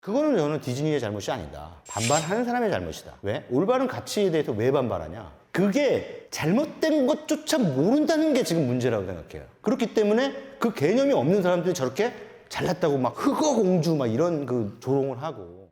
그거는 저는 디즈니의 잘못이 아니다. 반발하는 사람의 잘못이다. 왜? 올바른 가치에 대해서 왜 반발하냐? 그게 잘못된 것조차 모른다는 게 지금 문제라고 생각해요. 그렇기 때문에 그 개념이 없는 사람들이 저렇게 잘났다고 막 흑어공주 막 이런 그 조롱을 하고.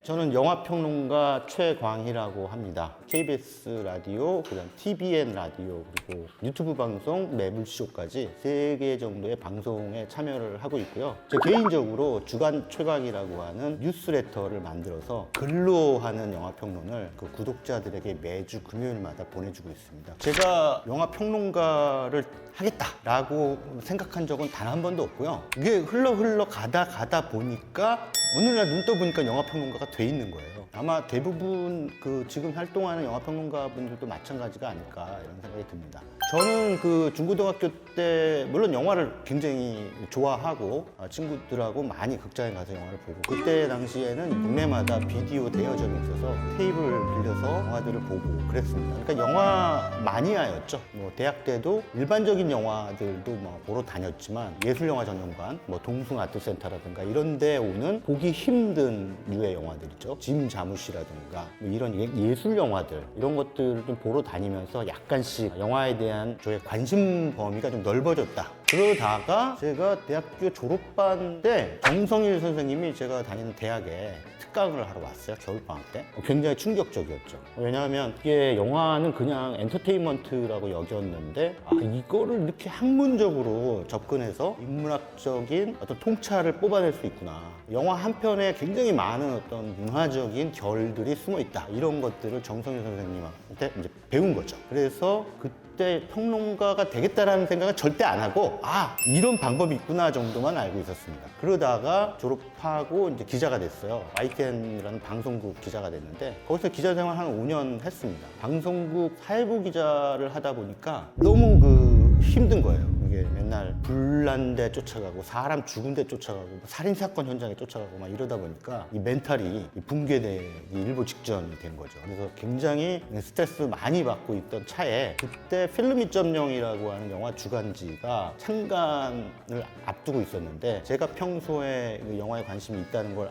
저는 영화평론가 최광희라고 합니다. KBS 라디오, 그다음 TVN 라디오, 그리고 유튜브 방송, 매불쇼까지 3개 정도의 방송에 참여를 하고 있고요. 저 개인적으로 주간 최광이라고 하는 뉴스레터를 만들어서 글로 하는 영화평론을 그 구독자들에게 매주 금요일마다 보내주고 있습니다. 제가 영화평론가를 하겠다라고 생각한 적은 단 한 번도 없고요. 이게 흘러 가다 보니까 어느 날 눈 떠보니까 영화평론가가 돼 있는 거예요. 아마 대부분 그 지금 활동하는 영화평론가 분들도 마찬가지가 아닐까 이런 생각이 듭니다. 저는 그 중고등학교 때 물론 영화를 굉장히 좋아하고 친구들하고 많이 극장에 가서 영화를 보고, 그때 당시에는 동네마다 비디오 대여점이 있어서 테이블 빌려서 영화들을 보고 그랬습니다. 그러니까 영화 마니아였죠. 뭐 대학 때도 일반적인 영화들도 뭐 보러 다녔지만 예술영화 전용관, 뭐 동숭아트센터라든가 이런 데 오는 보기 힘든 류의 영화들이죠. 짐 자무시라든가 뭐 이런 예술 영화들, 이런 것들을 좀 보러 다니면서 약간씩 영화에 대한 저의 관심 범위가 좀 넓어졌다. 그러다가 제가 대학교 졸업반 때 정성일 선생님이 제가 다니는 대학에 특강을 하러 왔어요. 겨울방학 때. 굉장히 충격적이었죠. 왜냐하면 이게 영화는 그냥 엔터테인먼트라고 여겼는데 이거를 이렇게 학문적으로 접근해서 인문학적인 어떤 통찰을 뽑아낼 수 있구나. 영화 한 편에 굉장히 많은 어떤 문화적인 결들이 숨어 있다. 이런 것들을 정성일 선생님한테 이제 배운 거죠. 그래서 그때 평론가가 되겠다라는 생각은 절대 안 하고 이런 방법이 있구나 정도만 알고 있었습니다. 그러다가 졸업하고 이제 기자가 됐어요. YTN이라는 방송국 기자가 됐는데 거기서 기자 생활 한 5년 했습니다. 방송국 사회부 기자를 하다 보니까 너무 힘든 거예요. 이게 맨날 불난 데 쫓아가고 사람 죽은 데 쫓아가고 살인사건 현장에 쫓아가고 막 이러다 보니까 이 멘탈이 붕괴되기 일보 직전이 된 거죠. 그래서 굉장히 스트레스 많이 받고 있던 차에 그때 필름 2.0이라고 하는 영화 주간지가 창간을 앞두고 있었는데, 제가 평소에 영화에 관심이 있다는 걸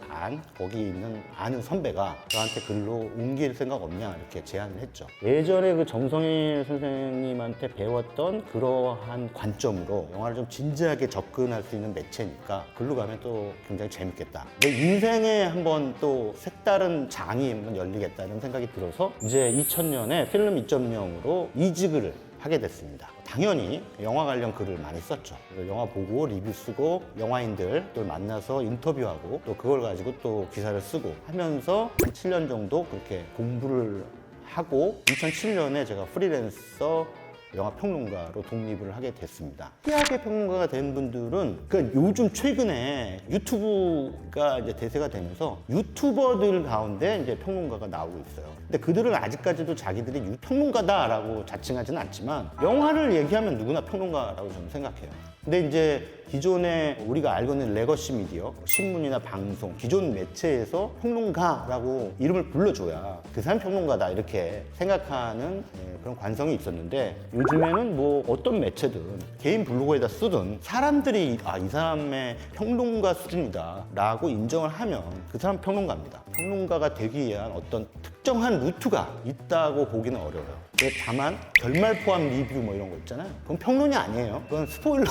거기 있는 아는 선배가 저한테 글로 옮길 생각 없냐 이렇게 제안을 했죠. 예전에 그 정성일 선생님한테 배웠던 그러한 관점으로 영화를 좀 진지하게 접근할 수 있는 매체니까 글로 가면 또 굉장히 재밌겠다. 내 인생에 한번 또 색다른 장이 한번 열리겠다는 생각이 들어서 이제 2000년에 필름 2.0으로 이직을 하게 됐습니다. 당연히 영화 관련 글을 많이 썼죠. 영화 보고 리뷰 쓰고 영화인들 또 만나서 인터뷰하고 또 그걸 가지고 또 기사를 쓰고 하면서 7년 정도 그렇게 공부를 하고 2007년에 제가 프리랜서 영화 평론가로 독립을 하게 됐습니다. 희하게 평론가가 된 분들은 요즘 최근에 유튜브가 이제 대세가 되면서 유튜버들 가운데 이제 평론가가 나오고 있어요. 근데 그들은 아직까지도 자기들이 평론가다라고 자칭하지는 않지만 영화를 얘기하면 누구나 평론가라고 저는 생각해요. 근데 이제 기존에 우리가 알고 있는 레거시 미디어, 신문이나 방송, 기존 매체에서 평론가라고 이름을 불러줘야 그 사람 평론가다 이렇게 생각하는 그런 관성이 있었는데, 요즘에는 뭐 어떤 매체든 개인 블로그에다 쓰든 사람들이 이 사람의 평론가 수준이다 라고 인정을 하면 그 사람 평론가입니다. 평론가가 되기 위한 어떤 특정한 루트가 있다고 보기는 어려워요. 다만 결말 포함 리뷰 뭐 이런 거 있잖아요. 그건 평론이 아니에요. 그건 스포일러.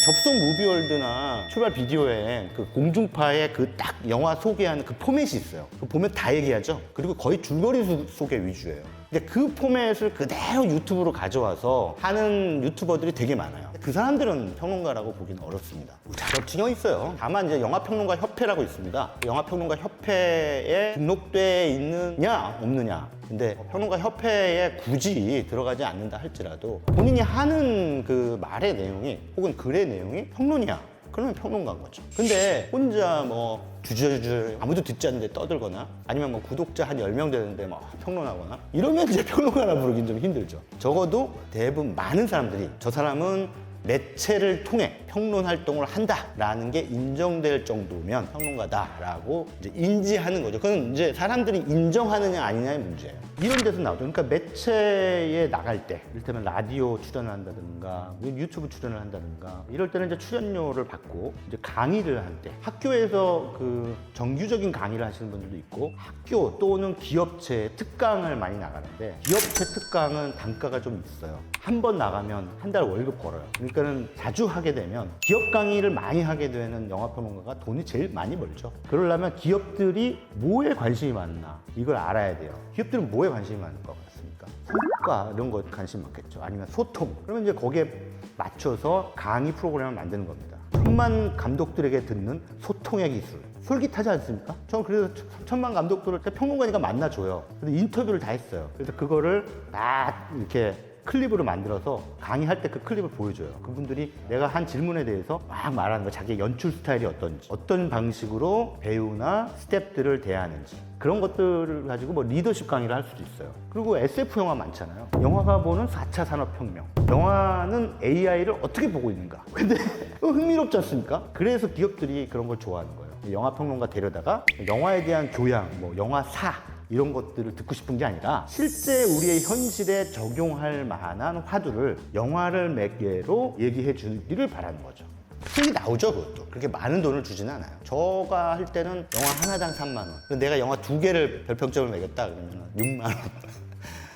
접속 무비월드나 출발 비디오에 그 공중파의 그 딱 영화 소개하는 그 포맷이 있어요. 그거 보면 다 얘기하죠. 그리고 거의 줄거리 소개 위주예요. 근데 그 포맷을 그대로 유튜브로 가져와서 하는 유튜버들이 되게 많아요. 그 사람들은 평론가라고 보기는 어렵습니다. 자격증이 있어요. 다만 이제 영화평론가 협회라고 있습니다. 영화평론가 협회에 등록돼 있느냐 없느냐. 근데 평론가 협회에 굳이 들어가지 않는다 할지라도 본인이 하는 그 말의 내용이 혹은 글의 내용이 평론이야. 그러면 평론가인 거죠. 근데 혼자 뭐 주저주저 아무도 듣지 않는데 떠들거나 아니면 뭐 구독자 한 10명 되는데 막 평론하거나 이러면 이제 평론가라 부르긴 좀 힘들죠. 적어도 대부분 많은 사람들이 저 사람은 매체를 통해 평론 활동을 한다라는 게 인정될 정도면 평론가다라고 이제 인지하는 거죠. 그건 이제 사람들이 인정하느냐 아니냐의 문제예요. 이런 데서 나오죠. 그러니까 매체에 나갈 때, 이를테면 라디오 출연을 한다든가, 유튜브 출연을 한다든가, 이럴 때는 이제 출연료를 받고 이제 강의를 할 때, 학교에서 그 정규적인 강의를 하시는 분들도 있고, 학교 또는 기업체 특강을 많이 나가는데, 기업체 특강은 단가가 좀 있어요. 한 번 나가면 한 달 월급 벌어요. 그러니까는 자주 하게 되면 기업 강의를 많이 하게 되는 영화평론가가 돈이 제일 많이 벌죠. 그러려면 기업들이 뭐에 관심이 많나 이걸 알아야 돼요. 기업들은 뭐에 관심이 많은 것 같습니까? 성과 이런 거 관심 많겠죠. 아니면 소통. 그러면 이제 거기에 맞춰서 강의 프로그램을 만드는 겁니다. 천만 감독들에게 듣는 소통의 기술. 솔깃하지 않습니까? 저는 그래서 천만 감독들을 평론가니까 만나줘요. 근데 인터뷰를 다 했어요. 그래서 그거를 다 이렇게 클립으로 만들어서 강의할 때 그 클립을 보여줘요. 그분들이 내가 한 질문에 대해서 막 말하는 거, 자기의 연출 스타일이 어떤지, 어떤 방식으로 배우나 스태프들을 대하는지, 그런 것들을 가지고 뭐 리더십 강의를 할 수도 있어요. 그리고 SF 영화 많잖아요. 영화가 보는 4차 산업혁명. 영화는 AI를 어떻게 보고 있는가. 근데 흥미롭지 않습니까? 그래서 기업들이 그런 걸 좋아하는 거예요. 영화 평론가 데려다가 영화에 대한 교양, 뭐 영화사, 이런 것들을 듣고 싶은 게 아니라 실제 우리의 현실에 적용할 만한 화두를 영화를 매개로 얘기해 주기를 바라는 거죠. 수익이 나오죠, 그것도. 그렇게 많은 돈을 주지는 않아요. 저가 할 때는 영화 하나당 3만 원. 내가 영화 2개를 별평점을 매겼다 그러면 6만 원.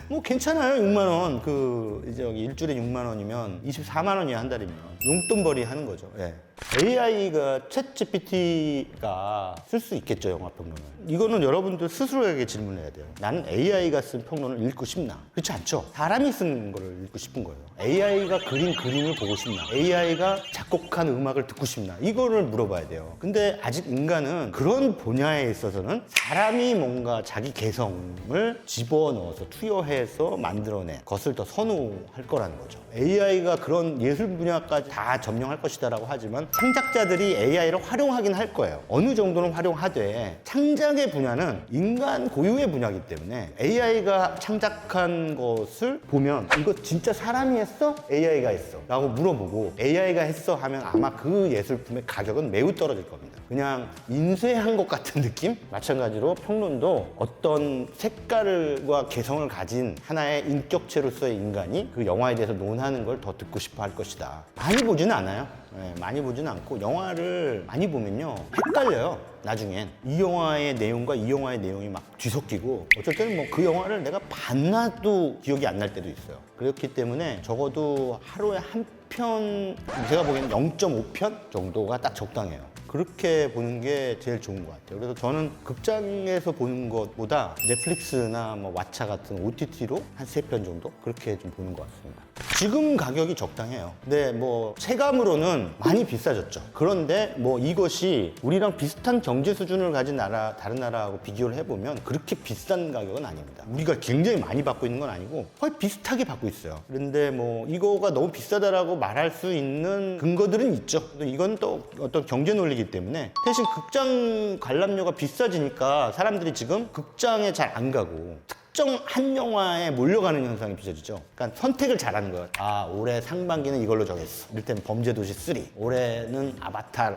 뭐 괜찮아요, 6만 원. 이제 여기 일주일에 6만 원이면 24만 원이야, 한 달이면. 용돈벌이 하는 거죠. 예. AI가 챗GPT가 쓸 수 있겠죠, 영화 평론을. 이거는 여러분들 스스로에게 질문해야 돼요. 나는 AI가 쓴 평론을 읽고 싶나? 그렇지 않죠. 사람이 쓴 거를 읽고 싶은 거예요. AI가 그린 그림을 보고 싶나? AI가 작곡한 음악을 듣고 싶나? 이거를 물어봐야 돼요. 근데 아직 인간은 그런 분야에 있어서는 사람이 뭔가 자기 개성을 집어넣어서 투여해서 만들어낸 것을 더 선호할 거라는 거죠. AI가 그런 예술 분야까지 다 점령할 것이다라고 하지만 창작자들이 AI를 활용하긴 할 거예요. 어느 정도는 활용하되 창작의 분야는 인간 고유의 분야이기 때문에 AI가 창작한 것을 보면 이거 진짜 사람이 했어? AI가 했어? 라고 물어보고 AI가 했어 하면 아마 그 예술품의 가격은 매우 떨어질 겁니다. 그냥 인쇄한 것 같은 느낌? 마찬가지로 평론도 어떤 색깔과 개성을 가진 하나의 인격체로서의 인간이 그 영화에 대해서 논하는 걸 더 듣고 싶어 할 것이다. 많이 보지는 않아요. 네, 많이 보지는 않고 영화를 많이 보면요 헷갈려요. 나중엔 이 영화의 내용과 이 영화의 내용이 막 뒤섞이고 어쩔 때는 뭐 그 영화를 내가 봤나도 기억이 안 날 때도 있어요. 그렇기 때문에 적어도 하루에 한 편, 제가 보기에는 0.5편 정도가 딱 적당해요. 그렇게 보는 게 제일 좋은 것 같아요. 그래서 저는 극장에서 보는 것보다 넷플릭스나 뭐 왓챠 같은 OTT로 한 3편 정도 그렇게 좀 보는 것 같습니다. 지금 가격이 적당해요. 근데 뭐 체감으로는 많이 비싸졌죠. 그런데 뭐 이것이 우리랑 비슷한 경제 수준을 가진 나라, 다른 나라하고 비교를 해보면 그렇게 비싼 가격은 아닙니다. 우리가 굉장히 많이 받고 있는 건 아니고 거의 비슷하게 받고 있어요. 그런데 뭐 이거가 너무 비싸다라고 말할 수 있는 근거들은 있죠. 이건 또 어떤 경제 논리이기 때문에 대신 극장 관람료가 비싸지니까 사람들이 지금 극장에 잘 안 가고 특정 한 영화에 몰려가는 현상이 빚어지죠. 그러니까 선택을 잘하는 거예요. 아, 올해 상반기는 이걸로 정했어. 이를테면 범죄도시 3, 올해는 아바타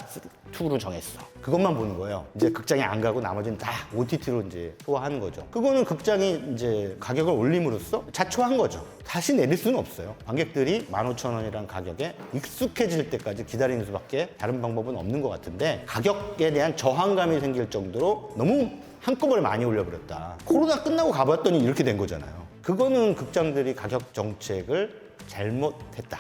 2로 정했어. 그것만 보는 거예요. 이제 극장에 안 가고 나머지는 다 OTT로 이제 소화하는 거죠. 그거는 극장이 이제 가격을 올림으로써 자초한 거죠. 다시 내릴 수는 없어요. 관객들이 15,000원이라는 가격에 익숙해질 때까지 기다리는 수밖에 다른 방법은 없는 것 같은데 가격에 대한 저항감이 생길 정도로 너무 한꺼번에 많이 올려버렸다. 코로나 끝나고 가봤더니 이렇게 된 거잖아요. 그거는 극장들이 가격 정책을 잘못했다.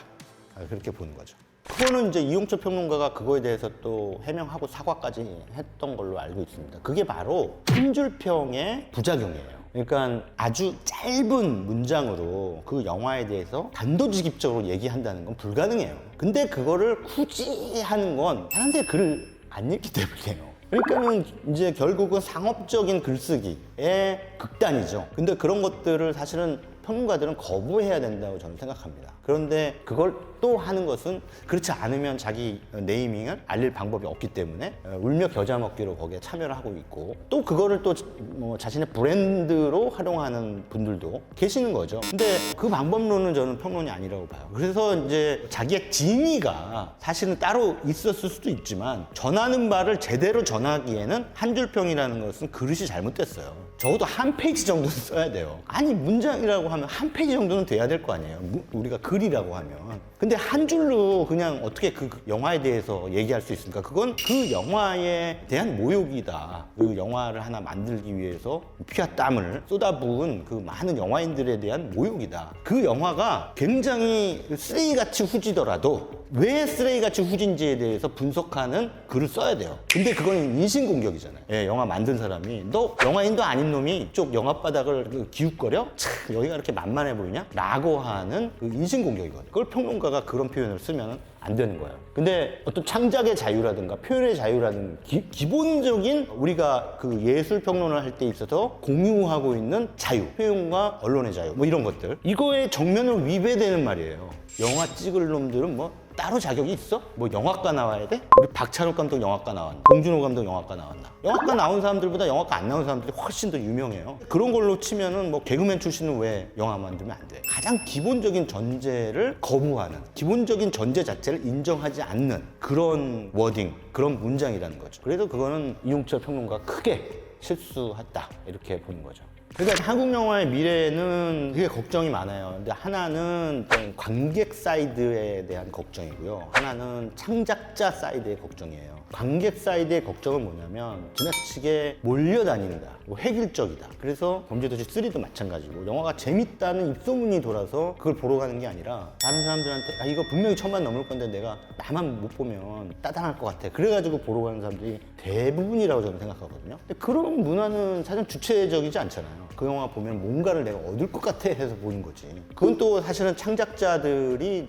그렇게 보는 거죠. 그거는 이제 이용철 평론가가 그거에 대해서 또 해명하고 사과까지 했던 걸로 알고 있습니다. 그게 바로 한 줄 평의 부작용이에요. 그러니까 아주 짧은 문장으로 그 영화에 대해서 단도직입적으로 얘기한다는 건 불가능해요. 근데 그거를 굳이 하는 건 사람들이 글을 안 읽기 때문이에요. 그러니까는 이제 결국은 상업적인 글쓰기의 극단이죠. 근데 그런 것들을 사실은 평론가들은 거부해야 된다고 저는 생각합니다. 그런데 그걸 또 하는 것은 그렇지 않으면 자기 네이밍을 알릴 방법이 없기 때문에 울며 겨자 먹기로 거기에 참여를 하고 있고, 또 그거를 또 뭐 자신의 브랜드로 활용하는 분들도 계시는 거죠. 근데 그 방법론은 저는 평론이 아니라고 봐요. 그래서 이제 자기의 진위가 사실은 따로 있었을 수도 있지만 전하는 바를 제대로 전하기에는 한 줄 평이라는 것은 그릇이 잘못됐어요. 적어도 한 페이지 정도는 써야 돼요. 아니, 문장이라고 하면 한 페이지 정도는 돼야 될 거 아니에요. 우리가 글이라고 하면. 근데 한 줄로 그냥 어떻게 그 영화에 대해서 얘기할 수 있습니까? 그건 그 영화에 대한 모욕이다. 그 영화를 하나 만들기 위해서 피와 땀을 쏟아부은 그 많은 영화인들에 대한 모욕이다. 그 영화가 굉장히 쓰레기같이 후지더라도 왜 쓰레기같이 후진지에 대해서 분석하는 글을 써야 돼요. 근데 그건 인신공격이잖아요. 예, 영화 만든 사람이 너 영화인도 아닌 놈이 이쪽 영화바닥을 기웃거려? 참, 여기가 이렇게 만만해 보이냐? 라고 하는 그 인신공격이거든요. 그걸 평론가가 그런 표현을 쓰면 안 되는 거예요. 근데 어떤 창작의 자유라든가 표현의 자유라든가 기본적인 우리가 그 예술 평론을 할 때 있어서 공유하고 있는 자유, 표현과 언론의 자유, 뭐 이런 것들, 이거에 정면으로 위배되는 말이에요. 영화 찍을 놈들은 뭐 따로 자격이 있어? 뭐 영화과 나와야 돼? 우리 박찬욱 감독 영화과 나왔나? 봉준호 감독 영화과 나왔나? 영화과 나온 사람들보다 영화과 안 나온 사람들이 훨씬 더 유명해요. 그런 걸로 치면은 뭐 개그맨 출신은 왜 영화 만들면 안 돼? 가장 기본적인 전제를 거부하는, 기본적인 전제 자체를 인정하지 않는 그런 워딩, 그런 문장이라는 거죠. 그래서 그거는 이용철 평론가가 크게 실수했다, 이렇게 보는 거죠. 그러니까 한국 영화의 미래는 되게 걱정이 많아요. 근데 하나는 관객 사이드에 대한 걱정이고요. 하나는 창작자 사이드의 걱정이에요. 관객 사이드의 걱정은 뭐냐면 지나치게 몰려다닌다, 뭐 획일적이다. 그래서 범죄도시 3도 마찬가지고 영화가 재밌다는 입소문이 돌아서 그걸 보러 가는 게 아니라 다른 사람들한테 아, 이거 분명히 1000만 넘을 건데 내가 나만 못 보면 따당할 것 같아. 그래가지고 보러 가는 사람들이 대부분이라고 저는 생각하거든요. 근데 그런 문화는 사실 주체적이지 않잖아요. 그 영화 보면 뭔가를 내가 얻을 것 같아 해서 보는 거지. 그건 또 사실은 창작자들이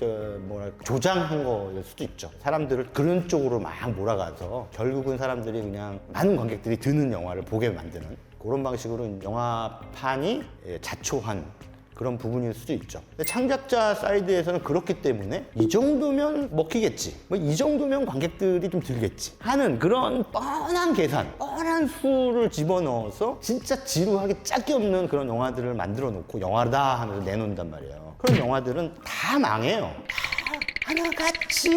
조장한 거일 수도 있죠. 사람들을 그런 쪽으로 막 몰아가서 결국은 사람들이 그냥 많은 관객들이 드는 영화를 보게 만드는 그런 방식으로 영화판이 자초한 그런 부분일 수도 있죠. 근데 창작자 사이드에서는 그렇기 때문에 이 정도면 먹히겠지, 뭐 이 정도면 관객들이 좀 들겠지 하는 그런 뻔한 계산, 뻔한 수를 집어넣어서 진짜 지루하게 짝이 없는 그런 영화들을 만들어 놓고 영화다 하면서 내놓는단 말이에요. 그런 영화들은 다 망해요. 하나같이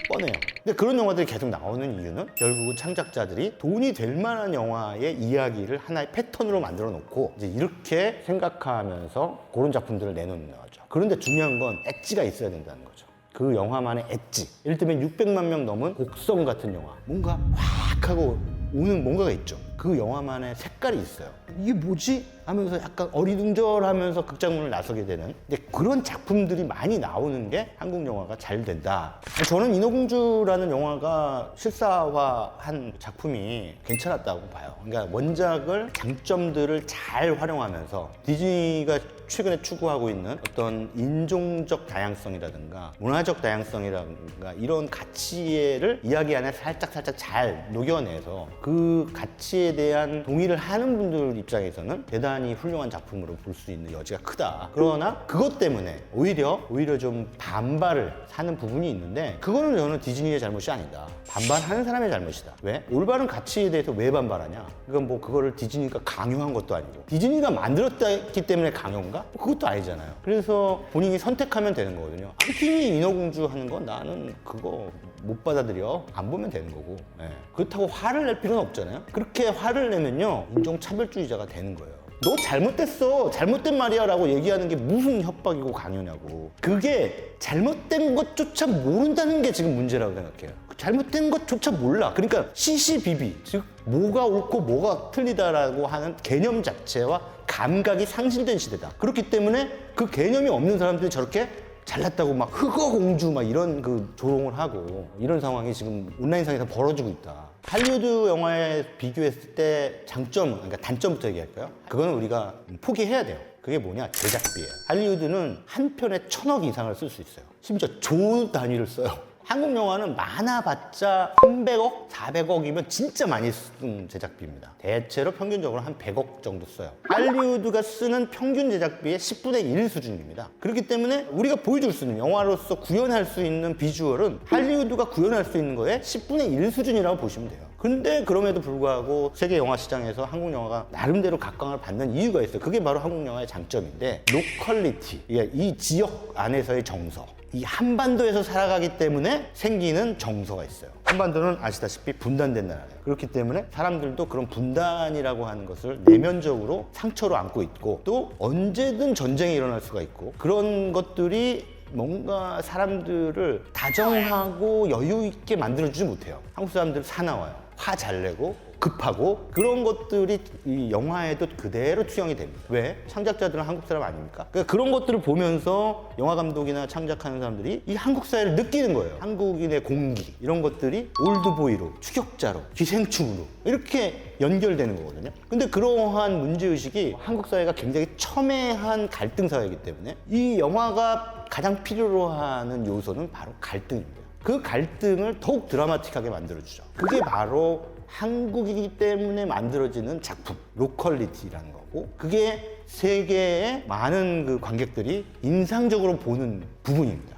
뻔해요. 근데 그런 영화들이 계속 나오는 이유는 결국은 창작자들이 돈이 될 만한 영화의 이야기를 하나의 패턴으로 만들어 놓고 이제 이렇게 생각하면서 그런 작품들을 내놓는 거죠. 그런데 중요한 건 엣지가 있어야 된다는 거죠. 그 영화만의 엣지. 예를 들면 600만 명 넘은 곡성 같은 영화, 뭔가 확 하고 오는 뭔가가 있죠. 그 영화만의 색깔이 있어요. 이게 뭐지? 하면서 약간 어리둥절하면서 극장문을 나서게 되는, 근데 그런 작품들이 많이 나오는 게 한국 영화가 잘 된다. 저는 인어공주라는 영화가 실사화한 작품이 괜찮았다고 봐요. 그러니까 원작을 장점들을 잘 활용하면서 디즈니가 최근에 추구하고 있는 어떤 인종적 다양성이라든가 문화적 다양성이라든가 이런 가치를 이야기 안에 살짝 잘 녹여내서 그 가치에 대한 동의를 하는 분들 입장에서는 대단히 훌륭한 작품으로 볼 수 있는 여지가 크다. 그러나 그것 때문에 오히려 좀 반발을 하는 부분이 있는데, 그거는 저는 디즈니의 잘못이 아니다. 반발하는 사람의 잘못이다. 왜? 올바른 가치에 대해서 왜 반발하냐? 이건 뭐 그거를 디즈니가 강요한 것도 아니고 디즈니가 만들었기 때문에 강요인가? 그것도 아니잖아요. 그래서 본인이 선택하면 되는 거거든요. 팀이 인어공주 하는 건 나는 그거 못 받아들여, 안 보면 되는 거고. 예. 그렇다고 화를 낼 필요는 없잖아요. 그렇게 화를 내면요 인종차별주의자가 되는 거예요. 너 잘못됐어, 잘못된 말이야 라고 얘기하는 게 무슨 협박이고 강요냐고. 그게 잘못된 것조차 모른다는 게 지금 문제라고 생각해요. 잘못된 것조차 몰라. 그러니까 시시비비, 즉 뭐가 옳고 뭐가 틀리다라고 하는 개념 자체와 감각이 상실된 시대다. 그렇기 때문에 그 개념이 없는 사람들이 저렇게 잘났다고 막 흑어공주 막 이런 그 조롱을 하고 이런 상황이 지금 온라인상에서 벌어지고 있다. 할리우드 영화에 비교했을 때 장점, 그러니까 단점부터 얘기할까요? 그거는 우리가 포기해야 돼요. 그게 뭐냐? 제작비예요. 할리우드는 한 편에 1000억 이상을 쓸 수 있어요. 심지어 조 단위를 써요. 한국 영화는 많아봤자 300억, 400억이면 진짜 많이 쓴 제작비입니다. 대체로 평균적으로 한 100억 정도 써요. 할리우드가 쓰는 평균 제작비의 10분의 1 수준입니다. 그렇기 때문에 우리가 보여줄 수 있는, 영화로서 구현할 수 있는 비주얼은 할리우드가 구현할 수 있는 거에 10분의 1 수준이라고 보시면 돼요. 근데 그럼에도 불구하고 세계 영화 시장에서 한국 영화가 나름대로 각광을 받는 이유가 있어요. 그게 바로 한국 영화의 장점인데, 로컬리티, 이 지역 안에서의 정서, 이 한반도에서 살아가기 때문에 생기는 정서가 있어요. 한반도는 아시다시피 분단된 나라예요. 그렇기 때문에 사람들도 그런 분단이라고 하는 것을 내면적으로 상처로 안고 있고, 또 언제든 전쟁이 일어날 수가 있고, 그런 것들이 뭔가 사람들을 다정하고 여유 있게 만들어주지 못해요. 한국 사람들 사나워요. 화 잘 내고 급하고, 그런 것들이 이 영화에도 그대로 투영이 됩니다. 왜? 창작자들은 한국 사람 아닙니까? 그러니까 그런 것들을 보면서 영화 감독이나 창작하는 사람들이 이 한국 사회를 느끼는 거예요. 한국인의 공기, 이런 것들이 올드보이로, 추격자로, 기생충으로 이렇게 연결되는 거거든요. 근데 그러한 문제의식이 한국 사회가 굉장히 첨예한 갈등 사회이기 때문에 이 영화가 가장 필요로 하는 요소는 바로 갈등입니다. 그 갈등을 더욱 드라마틱하게 만들어주죠. 그게 바로 한국이기 때문에 만들어지는 작품, 로컬리티라는 거고, 그게 세계의 많은 그 관객들이 인상적으로 보는 부분입니다.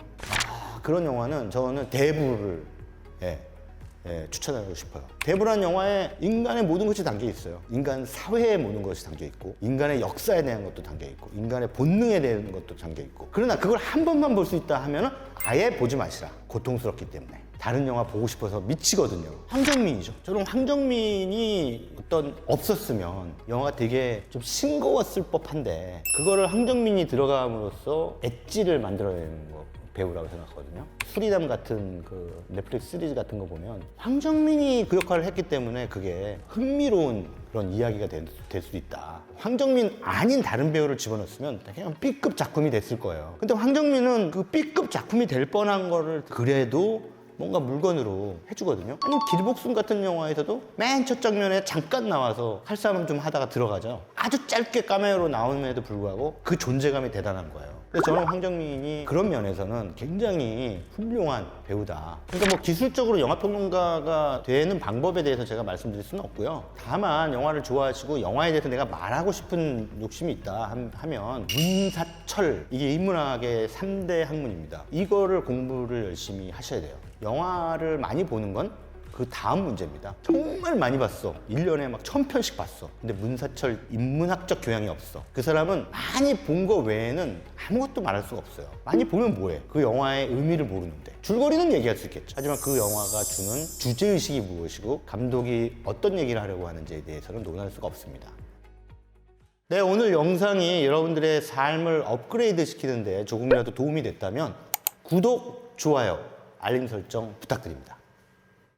그런 영화는 저는 대부를 추천하고 싶어요. 대부라는 영화에 인간의 모든 것이 담겨 있어요. 인간 사회의 모든 것이 담겨 있고, 인간의 역사에 대한 것도 담겨 있고, 인간의 본능에 대한 것도 담겨 있고. 그러나 그걸 한 번만 볼 수 있다 하면 아예 보지 마시라. 고통스럽기 때문에. 다른 영화 보고 싶어서 미치거든요. 황정민이죠. 저는 황정민이 없었으면 영화가 되게 좀 싱거웠을 법한데, 그거를 황정민이 들어감으로써 엣지를 만들어내는 거, 배우라고 생각하거든요. 수리남 같은 그 넷플릭스 시리즈 같은 거 보면 황정민이 그 역할을 했기 때문에 그게 흥미로운 그런 이야기가 될 수도 있다. 황정민 아닌 다른 배우를 집어넣었으면 그냥 B급 작품이 됐을 거예요. 근데 황정민은 그 B급 작품이 될 뻔한 거를 그래도 뭔가 물건으로 해주거든요. 아니, 길복숭 같은 영화에서도 맨 첫 장면에 잠깐 나와서 칼싸움 좀 하다가 들어가죠. 아주 짧게 카메오로 나옴에도 불구하고 그 존재감이 대단한 거예요. 근데 저는 황정민이 그런 면에서는 굉장히 훌륭한 배우다. 그러니까 뭐 기술적으로 영화평론가가 되는 방법에 대해서 제가 말씀드릴 수는 없고요. 다만 영화를 좋아하시고 영화에 대해서 내가 말하고 싶은 욕심이 있다 하면 문사철, 이게 인문학의 3대 학문입니다. 이거를 공부를 열심히 하셔야 돼요. 영화를 많이 보는 건 그 다음 문제입니다. 정말 많이 봤어. 1년에 막 1000편씩 봤어. 근데 문사철 인문학적 교양이 없어. 그 사람은 많이 본 거 외에는 아무것도 말할 수가 없어요. 많이 보면 뭐해? 그 영화의 의미를 모르는데. 줄거리는 얘기할 수 있겠죠. 하지만 그 영화가 주는 주제의식이 무엇이고 감독이 어떤 얘기를 하려고 하는지에 대해서는 논할 수가 없습니다. 네, 오늘 영상이 여러분들의 삶을 업그레이드 시키는데 조금이라도 도움이 됐다면 구독, 좋아요, 알림 설정 부탁드립니다.